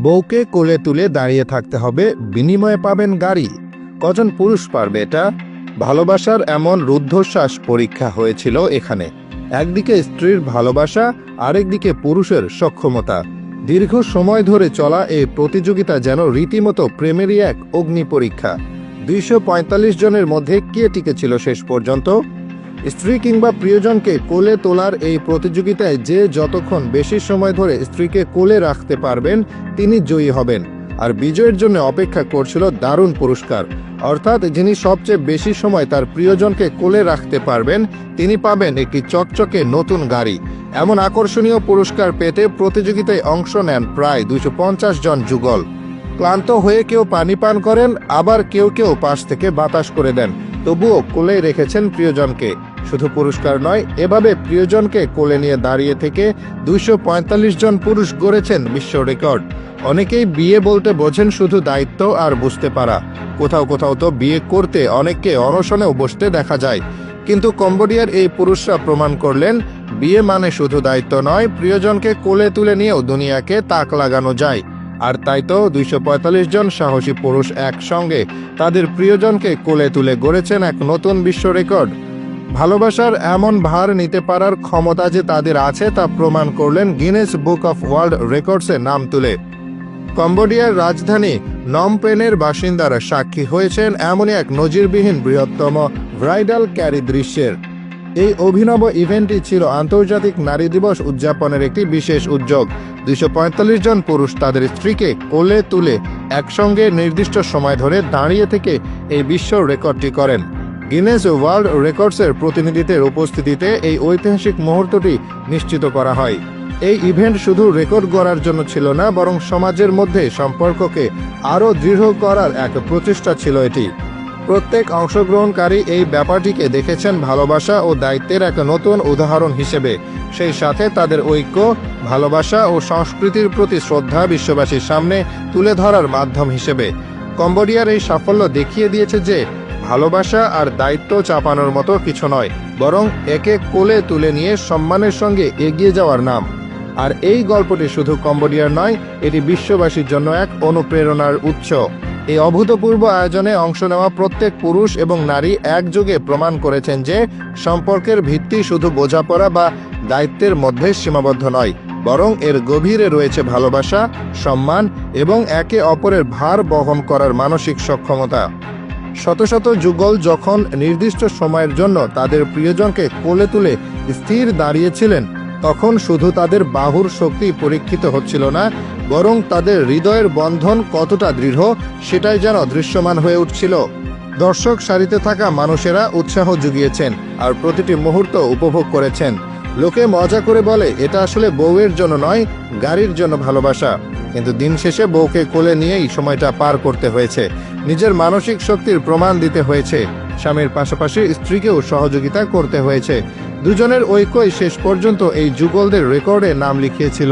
বউকে কোলে তুলে দাঁড়িয়ে থাকতে হবে, বিনিময়ে পাবেন গাড়ি। কজন পুরুষ পারবে এটা? ভালোবাসার এমন রুদ্ধশ্বাস পরীক্ষা হয়েছিল এখানে। একদিকে স্ত্রীর ভালোবাসা, আরেকদিকে পুরুষের সক্ষমতা। দীর্ঘ সময় ধরে চলা এই প্রতিযোগিতা যেন রীতিমতো প্রেমেরই এক অগ্নি পরীক্ষা। 245 জনের মধ্যে কে টিকেছিল শেষ পর্যন্ত? স্ত্রী কিংবা প্রিয়জনকে কোলে তোলার এই প্রতিযোগিতায় যে যতক্ষণ বেশি সময় ধরে স্ত্রীকে কোলে রাখতে পারবেন তিনি জয়ী হবেন। আর বিজয়ের জন্য অপেক্ষা করছিল দারুণ পুরস্কার, অর্থাৎ যিনি সবচেয়ে বেশি সময় তার প্রিয়জনকে কোলে রাখতে পারবেন তিনি পাবেন একটি চকচকে নতুন গাড়ি। এমন আকর্ষণীয় পুরস্কার পেতে প্রতিযোগিতায় অংশ নেন প্রায় 250 জন যুগল। ক্লান্ত হয়ে কেউ পানি পান করেন, আবার কেউ কেউ পাশ থেকে বাতাস করে দেন, তবুও কোলে রেখেছেন প্রিয়জনকে। শুধু পুরস্কার নয়, এভাবে প্রিয়জনকে কোলে নিয়ে দাঁড়িয়ে থেকে 245 জন পুরুষ গড়েছেন বিশ্ব রেকর্ড। অনেকেই বিয়ে বলতে বোঝেন শুধু দায়িত্ব আর বুঝতে পারা। কোথাও কোথাও তো বিয়ে করতে অনেককে অনশনেও বসতে দেখা যায়। কিন্তু কম্বোডিয়ার এই পুরুষরা প্রমাণ করলেন বিয়ে মানে শুধু দায়িত্ব নয়, প্রিয়জনকে কোলে তুলে নিয়েও দুনিয়াকে তাক লাগানো যায়। আর তাই তো 245 জন সাহসী পুরুষ একসঙ্গে তাদের প্রিয়জনকে কোলে তুলে গড়েছেন এক নতুন বিশ্ব রেকর্ড। ভালোবাসার এমন ভার নিতে পারার ক্ষমতা যে তাদের আছে তা প্রমাণ করলেন গিনেস বুক অফ ওয়ার্ল্ড রেকর্ডসে নাম তুলে। কম্বোডিয়ার রাজধানী নমপেনের বাসিন্দারা সাক্ষী হয়েছেন এমনই এক নজিরবিহীন বৃহত্তম ব্রাইডাল ক্যারি দৃশ্যের। এই অভিনব ইভেন্টটি ছিল আন্তর্জাতিক নারী দিবস উদযাপনের একটি বিশেষ উদ্যোগ। 245 জন পুরুষ তাদের স্ত্রীকে কোলে তুলে একসঙ্গে নির্দিষ্ট সময় ধরে দাঁড়িয়ে থেকে এই বিশ্ব রেকর্ডটি করেন। গিনেস ওয়ার্ল্ড রেকর্ডসের প্রতিনিধিদের উপস্থিতিতে এই ঐতিহাসিক মুহূর্তটি নিশ্চিত করা হয়। এই ইভেন্ট শুধু রেকর্ড গড়ার জন্য ছিল না, বরং সমাজের মধ্যে সম্পর্ককে আরও দৃঢ় করার এক প্রচেষ্টা ছিল এটি। প্রত্যেক অংশগ্রহণকারী এই ব্যাপারটিকে দেখেছেন ভালোবাসা ও দায়িত্বের এক নতুন উদাহরণ হিসেবে, সেই সাথে তাদের ঐক্য, ভালোবাসা ও সংস্কৃতির প্রতি শ্রদ্ধা বিশ্ববাসীর সামনে তুলে ধরার মাধ্যম হিসেবে। কম্বোডিয়ার এই সাফল্য দেখিয়ে দিয়েছে যে ভালোবাসা আর দায়িত্ব চাপানোর মতো কিছু নয়, বরং একে কোলে তুলে নিয়ে সম্মানের সঙ্গে এগিয়ে যাওয়ার নাম। আর এই গল্পটি শুধু কম্বোডিয়ার নয়, এটি বিশ্ববাসীর জন্য এক অনুপ্রেরণার উৎস। এই অভূতপূর্ব আয়োজনে অংশ নেওয়া প্রত্যেক পুরুষ এবং নারী একযোগে প্রমাণ করেছেন যে সম্পর্কের ভিত্তি শুধু বোঝাপড়া বা দায়িত্বের মধ্যে সীমাবদ্ধ নয়, বরং এর গভীরে রয়েছে ভালোবাসা, সম্মান এবং একে অপরের ভার বহন করার মানসিক সক্ষমতা। শত শত যুগল যখন নির্দিষ্ট সময়ের জন্য তাদের প্রিয়জনকে কোলে তুলে স্থির দাঁড়িয়েছিলেন, তখন শুধু তাদের বাহুর শক্তি পরীক্ষিত হচ্ছিল না, বরং তাদের হৃদয়ের বন্ধন কতটা দৃঢ় সেটাই যেন দৃশ্যমান হয়ে উঠছিল। দর্শক সারিতে থাকা মানুষেরা উৎসাহ জুগিয়েছেন আর প্রতিটি মুহূর্ত উপভোগ করেছেন। লোকে মজা করে বলে এটা আসলে বউয়ের জন্য নয়, গাড়ির জন্য ভালোবাসা। কিন্তু দিন শেষে বউকে কোলে নিয়েই সময়টা পার করতে হয়েছে, নিজের মানসিক শক্তির প্রমাণ দিতে হয়েছে, স্বামীর পাশাপাশি স্ত্রীকেও সহযোগিতা করতে হয়েছে। দুজনের ঐক্যই শেষ পর্যন্ত এই যুগলদের রেকর্ডে নাম লিখিয়েছিল।